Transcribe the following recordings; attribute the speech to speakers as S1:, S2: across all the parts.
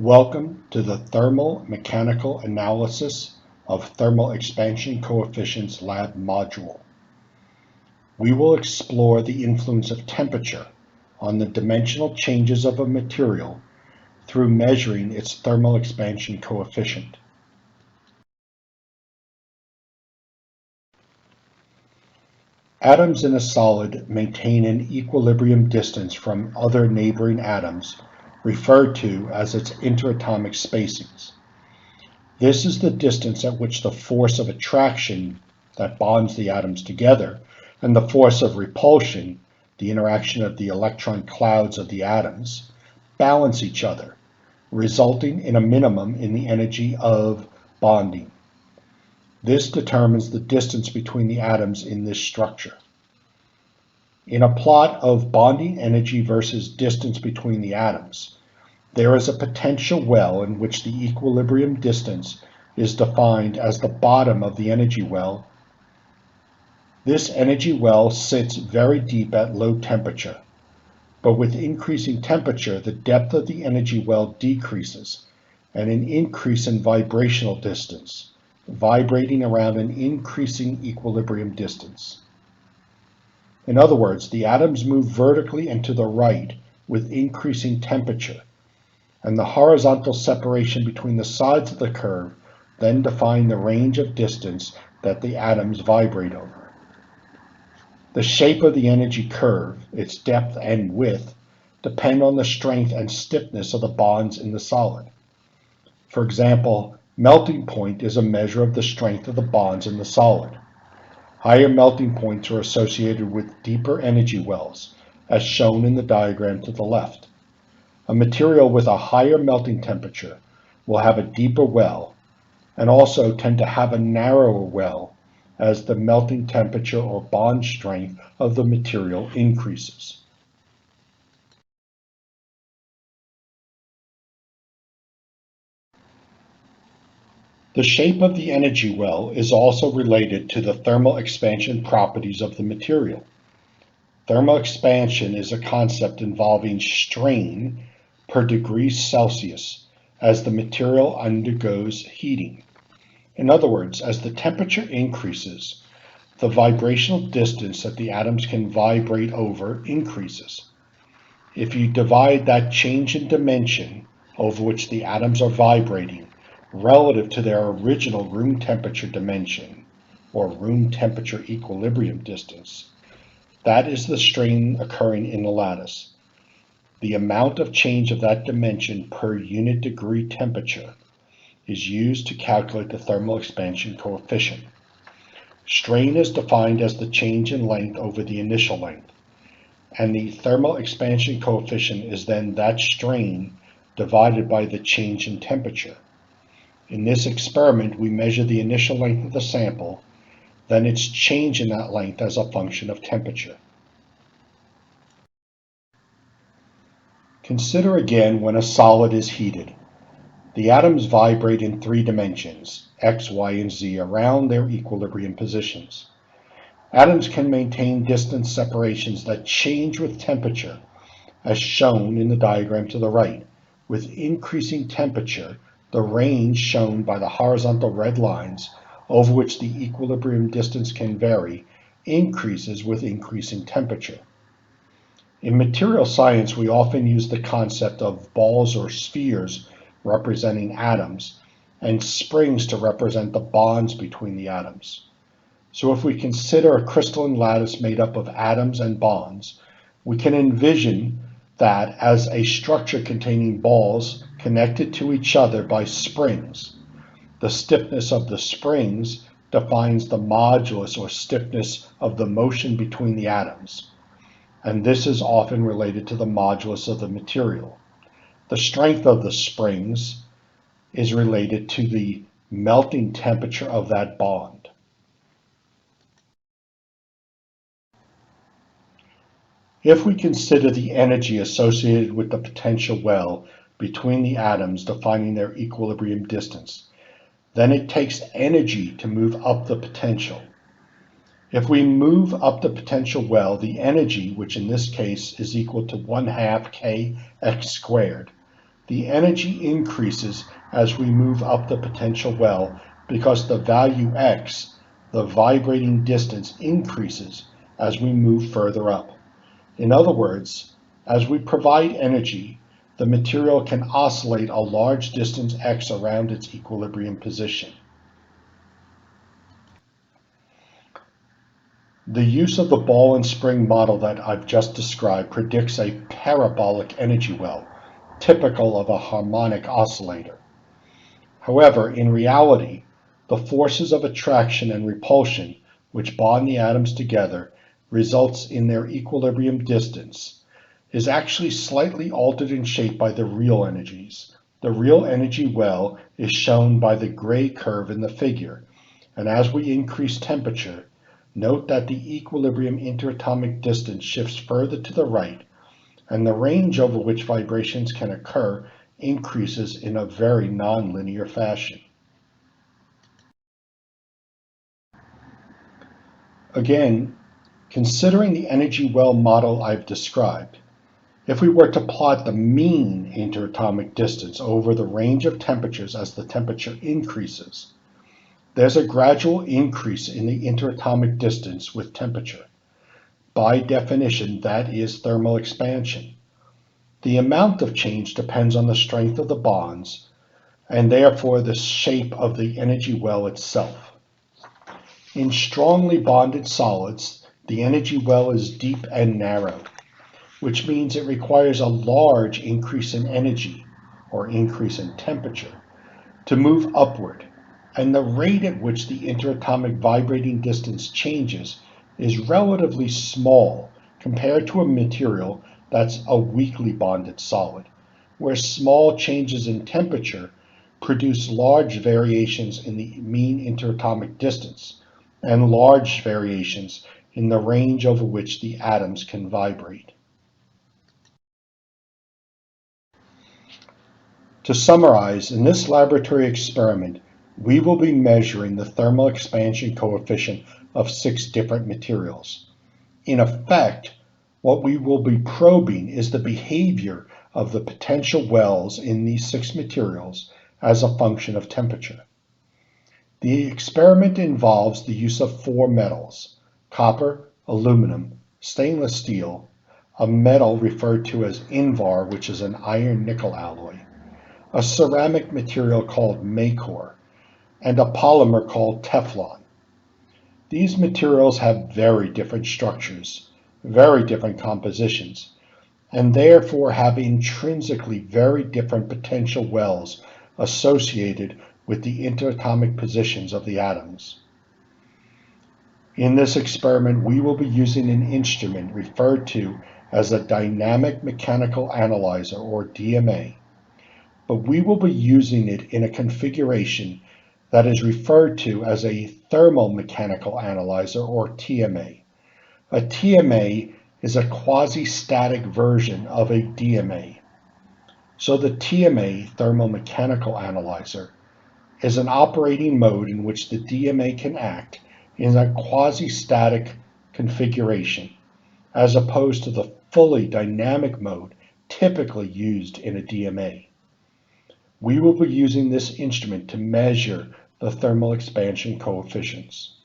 S1: Welcome to the Thermal-Mechanical Analysis of Thermal Expansion Coefficients Lab Module. We will explore the influence of temperature on the dimensional changes of a material through measuring its thermal expansion coefficient. Atoms in a solid maintain an equilibrium distance from other neighboring atoms, referred to as its interatomic spacings. This is the distance at which the force of attraction that bonds the atoms together and the force of repulsion, the interaction of the electron clouds of the atoms, balance each other, resulting in a minimum in the energy of bonding. This determines the distance between the atoms in this structure. In a plot of bonding energy versus distance between the atoms, there is a potential well in which the equilibrium distance is defined as the bottom of the energy well. This energy well sits very deep at low temperature, but with increasing temperature, the depth of the energy well decreases, and an increase in vibrational distance, vibrating around an increasing equilibrium distance. In other words, the atoms move vertically and to the right with increasing temperature, and the horizontal separation between the sides of the curve then define the range of distance that the atoms vibrate over. The shape of the energy curve, its depth and width, depend on the strength and stiffness of the bonds in the solid. For example, melting point is a measure of the strength of the bonds in the solid. Higher melting points are associated with deeper energy wells, as shown in the diagram to the left. A material with a higher melting temperature will have a deeper well and also tend to have a narrower well as the melting temperature or bond strength of the material increases. The shape of the energy well is also related to the thermal expansion properties of the material. Thermal expansion is a concept involving strain per degree Celsius as the material undergoes heating. In other words, as the temperature increases, the vibrational distance that the atoms can vibrate over increases. If you divide that change in dimension over which the atoms are vibrating relative to their original room temperature dimension, or room temperature equilibrium distance, that is the strain occurring in the lattice. The amount of change of that dimension per unit degree temperature is used to calculate the thermal expansion coefficient. Strain is defined as the change in length over the initial length, and the thermal expansion coefficient is then that strain divided by the change in temperature. In this experiment, we measure the initial length of the sample, then its change in that length as a function of temperature. Consider again when a solid is heated. The atoms vibrate in three dimensions, x, y, and z, around their equilibrium positions. Atoms can maintain distance separations that change with temperature, as shown in the diagram to the right. With increasing temperature, the range shown by the horizontal red lines, over which the equilibrium distance can vary, increases with increasing temperature. In material science, we often use the concept of balls or spheres representing atoms, and springs to represent the bonds between the atoms. So if we consider a crystalline lattice made up of atoms and bonds, we can envision that as a structure containing balls connected to each other by springs. The stiffness of the springs defines the modulus or stiffness of the motion between the atoms, and this is often related to the modulus of the material. The strength of the springs is related to the melting temperature of that bond. If we consider the energy associated with the potential well between the atoms defining their equilibrium distance, then it takes energy to move up the potential. If we move up the potential well, the energy, which in this case is equal to 1/2 kx squared, The energy increases as we move up the potential well because the value x, the vibrating distance, increases as we move further up. In other words, as we provide energy, the material can oscillate a large distance x around its equilibrium position. The use of the ball and spring model that I've just described predicts a parabolic energy well, typical of a harmonic oscillator. However, in reality, the forces of attraction and repulsion, which bond the atoms together, results in their equilibrium distance, is actually slightly altered in shape by the real energies. The real energy well is shown by the gray curve in the figure, and as we increase temperature, note that the equilibrium interatomic distance shifts further to the right, and the range over which vibrations can occur increases in a very nonlinear fashion. Again, considering the energy well model I've described, if we were to plot the mean interatomic distance over the range of temperatures as the temperature increases, there's a gradual increase in the interatomic distance with temperature. By definition, that is thermal expansion. The amount of change depends on the strength of the bonds, and therefore the shape of the energy well itself. In strongly bonded solids, the energy well is deep and narrow, which means it requires a large increase in energy, or increase in temperature, to move upward, and the rate at which the interatomic vibrating distance changes is relatively small compared to a material that's a weakly bonded solid, where small changes in temperature produce large variations in the mean interatomic distance and large variations in the range over which the atoms can vibrate. To summarize, in this laboratory experiment, we will be measuring the thermal expansion coefficient of 6 different materials. In effect, what we will be probing is the behavior of the potential wells in these 6 materials as a function of temperature. The experiment involves the use of 4 metals: copper, aluminum, stainless steel, a metal referred to as Invar, which is an iron-nickel alloy, a ceramic material called Macor, and a polymer called Teflon. These materials have very different structures, very different compositions, and therefore have intrinsically very different potential wells associated with the interatomic positions of the atoms. In this experiment, we will be using an instrument referred to as a dynamic mechanical analyzer, or DMA, but we will be using it in a configuration that is referred to as a thermomechanical analyzer, or TMA. A TMA is a quasi-static version of a DMA. So the TMA, thermomechanical analyzer, is an operating mode in which the DMA can act in a quasi-static configuration, as opposed to the fully dynamic mode typically used in a DMA. We will be using this instrument to measure the thermal expansion coefficients.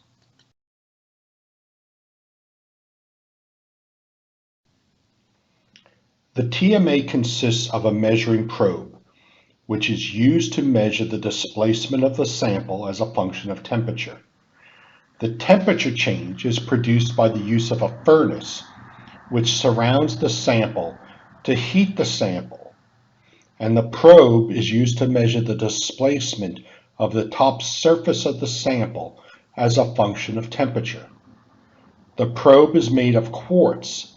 S1: The TMA consists of a measuring probe, which is used to measure the displacement of the sample as a function of temperature. The temperature change is produced by the use of a furnace, which surrounds the sample to heat the sample, and the probe is used to measure the displacement of the top surface of the sample as a function of temperature. The probe is made of quartz,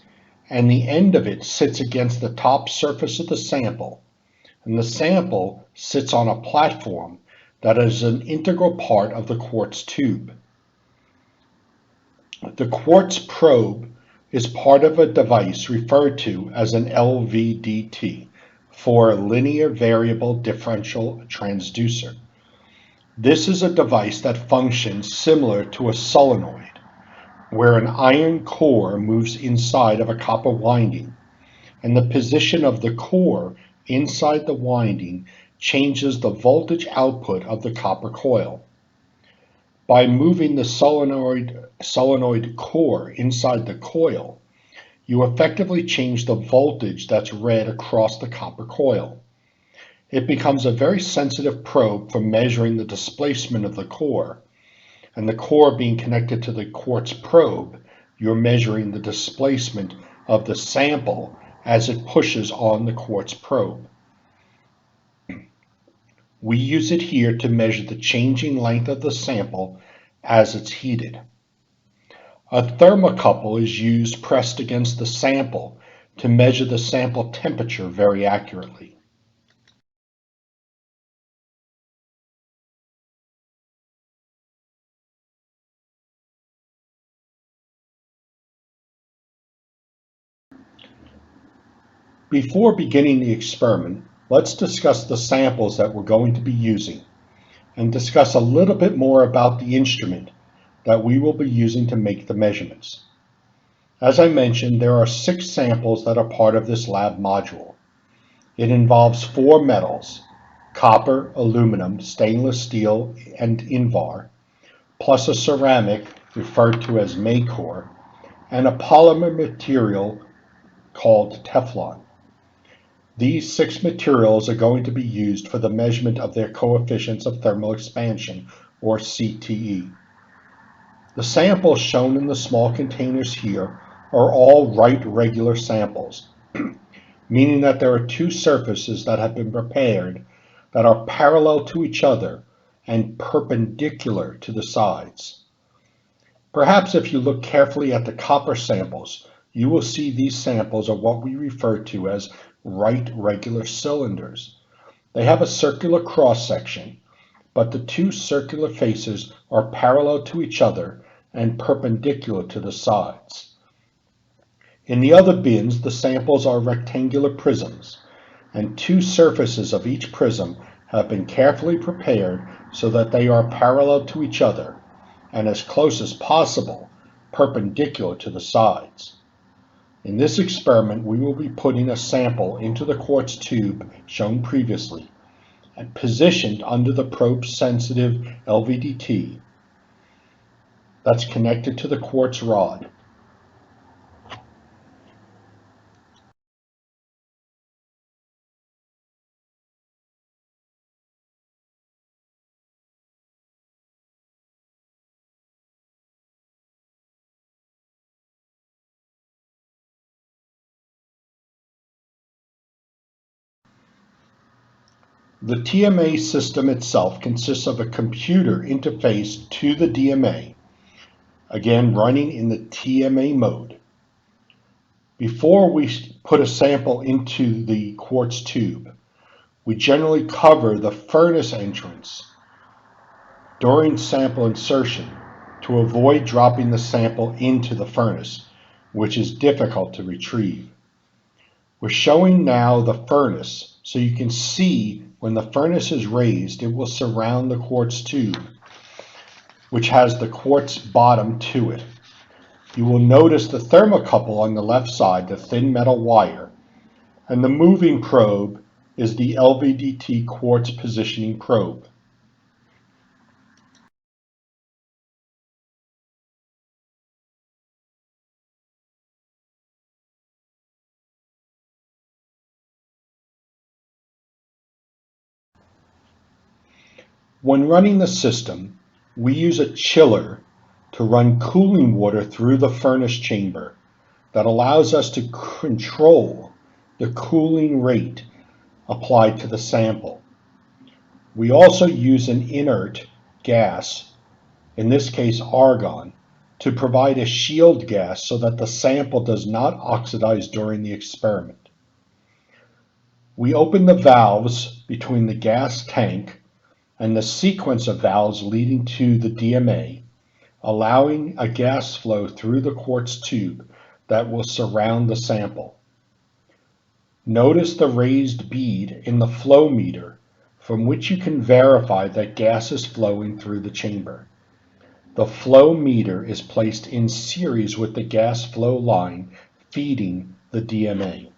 S1: and the end of it sits against the top surface of the sample, and the sample sits on a platform that is an integral part of the quartz tube. The quartz probe is part of a device referred to as an LVDT, for linear variable differential transducer. This is a device that functions similar to a solenoid, where an iron core moves inside of a copper winding, and the position of the core inside the winding changes the voltage output of the copper coil. By moving the solenoid core inside the coil, you effectively change the voltage that's read across the copper coil. It becomes a very sensitive probe for measuring the displacement of the core, and the core being connected to the quartz probe, you're measuring the displacement of the sample as it pushes on the quartz probe. We use it here to measure the changing length of the sample as it's heated. A thermocouple is used pressed against the sample to measure the sample temperature very accurately. Before beginning the experiment, let's discuss the samples that we're going to be using and discuss a little bit more about the instrument that we will be using to make the measurements. As I mentioned, there are 6 samples that are part of this lab module. It involves 4 metals: copper, aluminum, stainless steel, and Invar, plus a ceramic referred to as Maycore, and a polymer material called Teflon. These 6 materials are going to be used for the measurement of their coefficients of thermal expansion, or CTE. The samples shown in the small containers here are all right regular samples, meaning that there are 2 surfaces that have been prepared that are parallel to each other and perpendicular to the sides. Perhaps if you look carefully at the copper samples, you will see these samples are what we refer to as right regular cylinders. They have a circular cross-section, but the 2 circular faces are parallel to each other and perpendicular to the sides. In the other bins, the samples are rectangular prisms, and 2 surfaces of each prism have been carefully prepared so that they are parallel to each other and as close as possible perpendicular to the sides. In this experiment, we will be putting a sample into the quartz tube shown previously and positioned under the probe-sensitive LVDT that's connected to the quartz rod. The TMA system itself consists of a computer interface to the DMA, again running in the TMA mode. Before we put a sample into the quartz tube, we generally cover the furnace entrance during sample insertion to avoid dropping the sample into the furnace, which is difficult to retrieve. We're showing now the furnace, so you can see when the furnace is raised, it will surround the quartz tube, which has the quartz bottom to it. You will notice the thermocouple on the left side, the thin metal wire, and the moving probe is the LVDT quartz positioning probe. When running the system, we use a chiller to run cooling water through the furnace chamber that allows us to control the cooling rate applied to the sample. We also use an inert gas, in this case argon, to provide a shield gas so that the sample does not oxidize during the experiment. We open the valves between the gas tank and the sequence of valves leading to the DMA, allowing a gas flow through the quartz tube that will surround the sample. Notice the raised bead in the flow meter, from which you can verify that gas is flowing through the chamber. The flow meter is placed in series with the gas flow line feeding the DMA.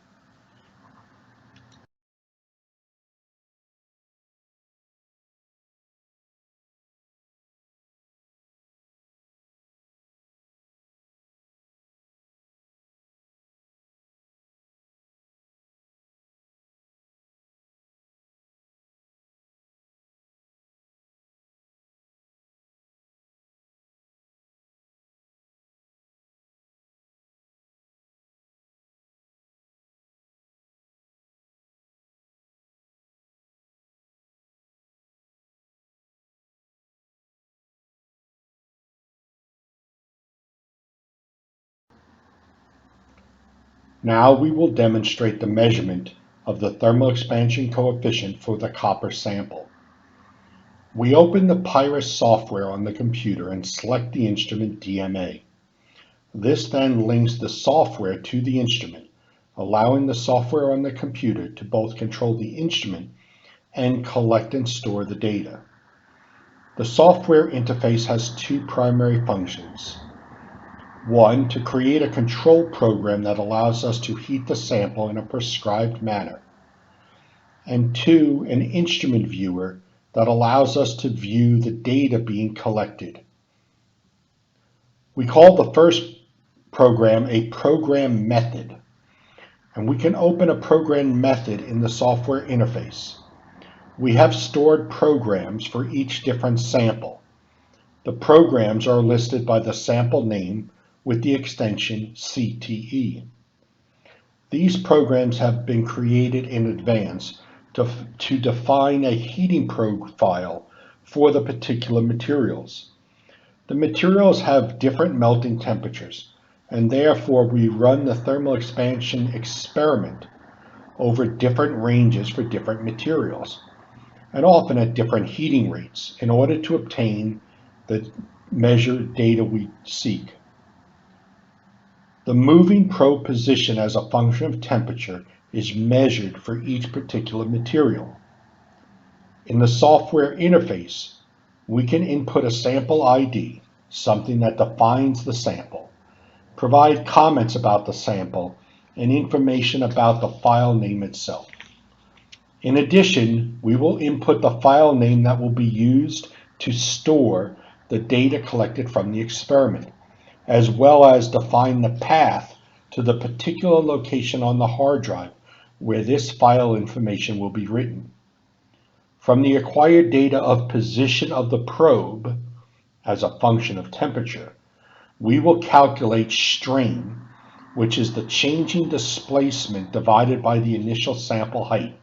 S1: Now we will demonstrate the measurement of the thermal expansion coefficient for the copper sample. We open the Pyrus software on the computer and select the instrument TMA. This then links the software to the instrument, allowing the software on the computer to both control the instrument and collect and store the data. The software interface has two primary functions. One, to create a control program that allows us to heat the sample in a prescribed manner. And two, an instrument viewer that allows us to view the data being collected. We call the first program a program method, and we can open a program method in the software interface. We have stored programs for each different sample. The programs are listed by the sample name with the extension CTE. These programs have been created in advance to define a heating profile for the particular materials. The materials have different melting temperatures, and therefore we run the thermal expansion experiment over different ranges for different materials, and often at different heating rates in order to obtain the measured data we seek. The moving probe position as a function of temperature is measured for each particular material. In the software interface, we can input a sample ID, something that defines the sample, provide comments about the sample, and information about the file name itself. In addition, we will input the file name that will be used to store the data collected from the experiment, as well as define the path to the particular location on the hard drive where this file information will be written. From the acquired data of position of the probe as a function of temperature, we will calculate strain, which is the changing displacement divided by the initial sample height.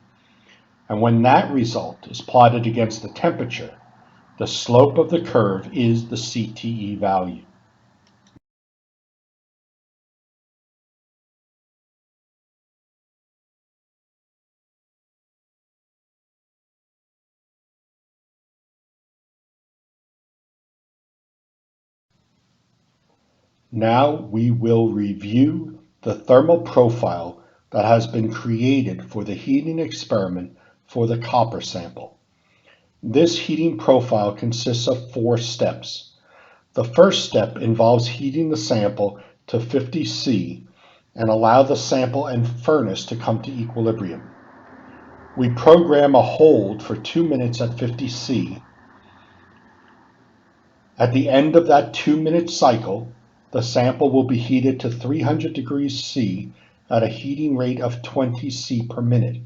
S1: And when that result is plotted against the temperature, the slope of the curve is the CTE value. Now we will review the thermal profile that has been created for the heating experiment for the copper sample. This heating profile consists of 4 steps. The first step involves heating the sample to 50 C and allow the sample and furnace to come to equilibrium. We program a hold for 2 minutes at 50 C. At the end of that 2-minute cycle, the sample will be heated to 300 degrees C at a heating rate of 20 C per minute.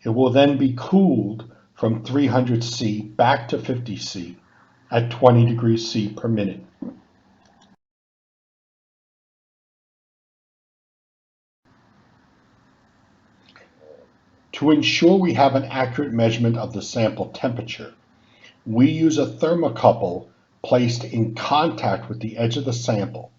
S1: It will then be cooled from 300 C back to 50 C at 20 degrees C per minute. To ensure we have an accurate measurement of the sample temperature, we use a thermocouple placed in contact with the edge of the sample.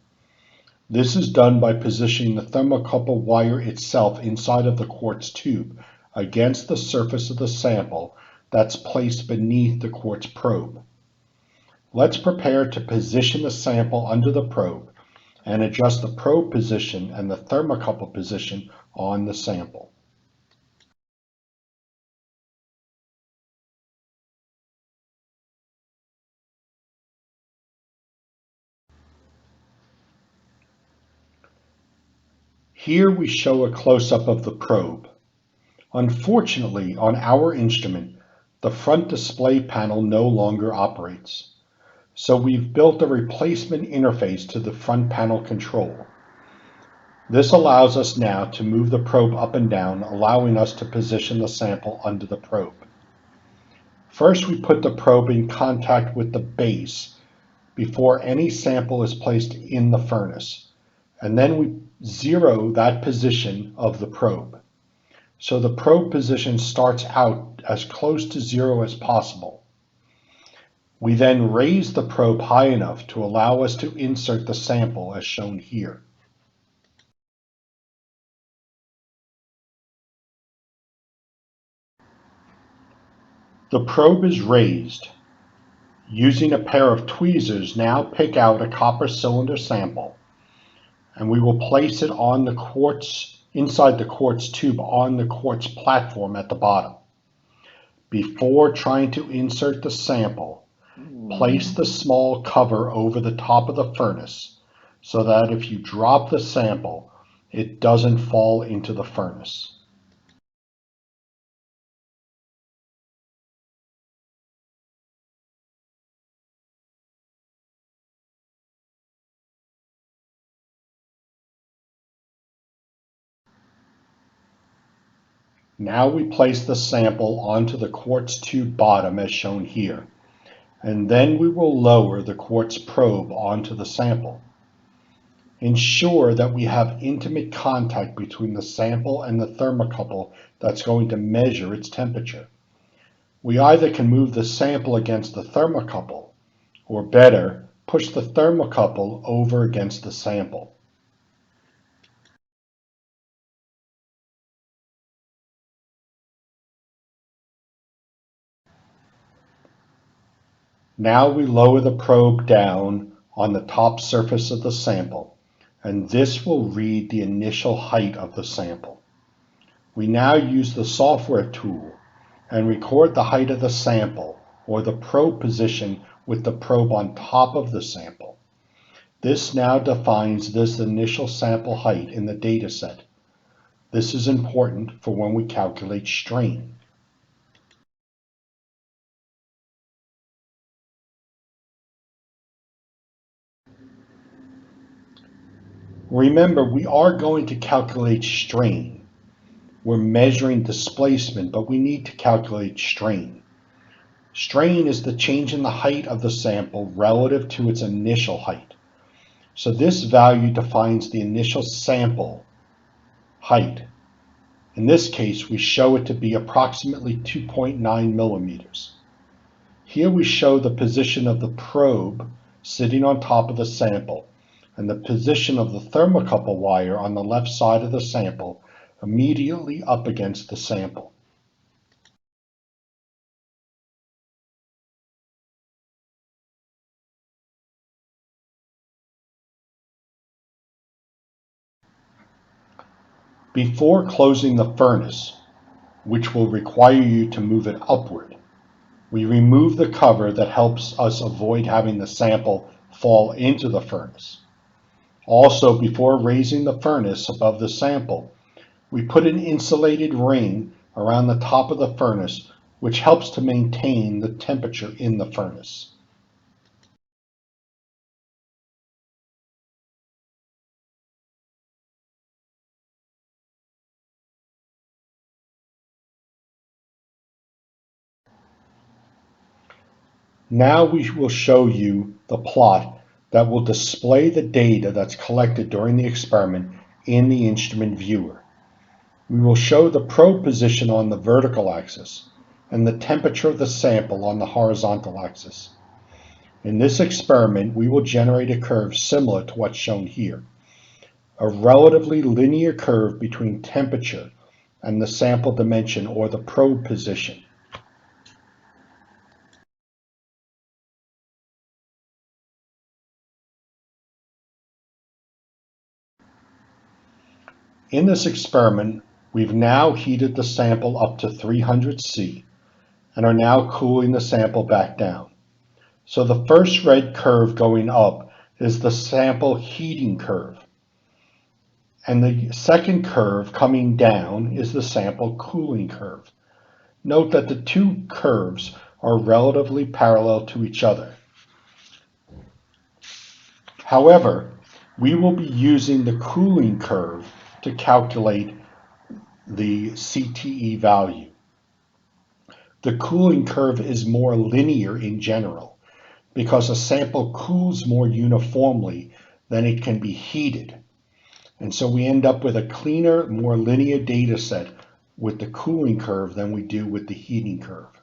S1: This is done by positioning the thermocouple wire itself inside of the quartz tube against the surface of the sample that's placed beneath the quartz probe. Let's prepare to position the sample under the probe and adjust the probe position and the thermocouple position on the sample. Here we show a close-up of the probe. Unfortunately, on our instrument, the front display panel no longer operates. So we've built a replacement interface to the front panel control. This allows us now to move the probe up and down, allowing us to position the sample under the probe. First, we put the probe in contact with the base before any sample is placed in the furnace, and then we zero that position of the probe. So the probe position starts out as close to 0 as possible. We then raise the probe high enough to allow us to insert the sample as shown here. The probe is raised. Using a pair of tweezers, now pick out a copper cylinder sample, and we will place it on the quartz, inside the quartz tube on the quartz platform at the bottom. Before trying to insert the sample, place the small cover over the top of the furnace so that if you drop the sample, it doesn't fall into the furnace. Now we place the sample onto the quartz tube bottom as shown here, and then we will lower the quartz probe onto the sample. Ensure that we have intimate contact between the sample and the thermocouple that's going to measure its temperature. We either can move the sample against the thermocouple, or better, push the thermocouple over against the sample. Now we lower the probe down on the top surface of the sample, and this will read the initial height of the sample. We now use the software tool and record the height of the sample, or the probe position with the probe on top of the sample. This now defines this initial sample height in the data set. This is important for when we calculate strain. Remember, we are going to calculate strain. We're measuring displacement, but we need to calculate strain. Strain is the change in the height of the sample relative to its initial height. So this value defines the initial sample height. In this case, we show it to be approximately 2.9 millimeters. Here we show the position of the probe sitting on top of the sample, and the position of the thermocouple wire on the left side of the sample immediately up against the sample. Before closing the furnace, which will require you to move it upward, we remove the cover that helps us avoid having the sample fall into the furnace. Also, before raising the furnace above the sample, we put an insulated ring around the top of the furnace, which helps to maintain the temperature in the furnace. Now we will show you the plot that will display the data that's collected during the experiment in the instrument viewer. We will show the probe position on the vertical axis and the temperature of the sample on the horizontal axis. In this experiment, we will generate a curve similar to what's shown here, a relatively linear curve between temperature and the sample dimension or the probe position. In this experiment, we've now heated the sample up to 300 C and are now cooling the sample back down. So the first red curve going up is the sample heating curve, and the second curve coming down is the sample cooling curve. Note that the two curves are relatively parallel to each other. However, we will be using the cooling curve to calculate the CTE value. The cooling curve is more linear in general because a sample cools more uniformly than it can be heated. And so we end up with a cleaner, more linear data set with the cooling curve than we do with the heating curve.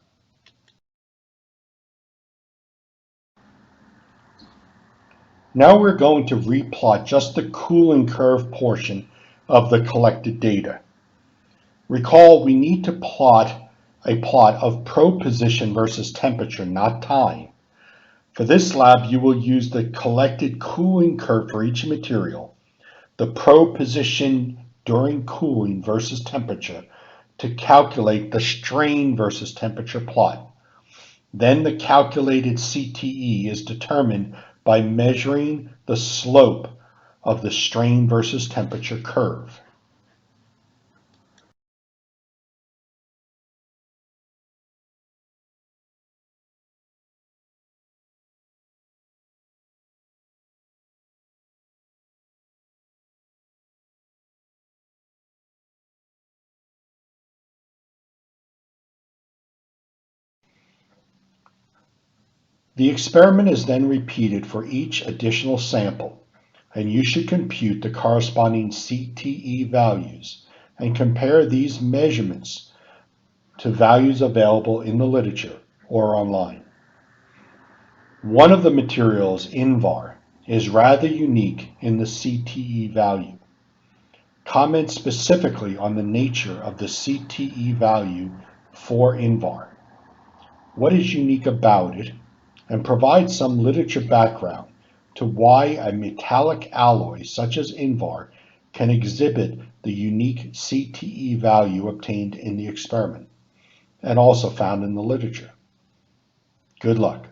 S1: Now we're going to replot just the cooling curve portion of the collected data. Recall, we need to plot a plot of probe position versus temperature, not time. For this lab, you will use the collected cooling curve for each material, the probe position during cooling versus temperature, to calculate the strain versus temperature plot. Then the calculated CTE is determined by measuring the slope of the strain versus temperature curve. The experiment is then repeated for each additional sample, and you should compute the corresponding CTE values and compare these measurements to values available in the literature or online. One of the materials, INVAR, is rather unique in the CTE value. Comment specifically on the nature of the CTE value for INVAR. What is unique about it, and provide some literature background to why a metallic alloy such as INVAR can exhibit the unique CTE value obtained in the experiment and also found in the literature. Good luck.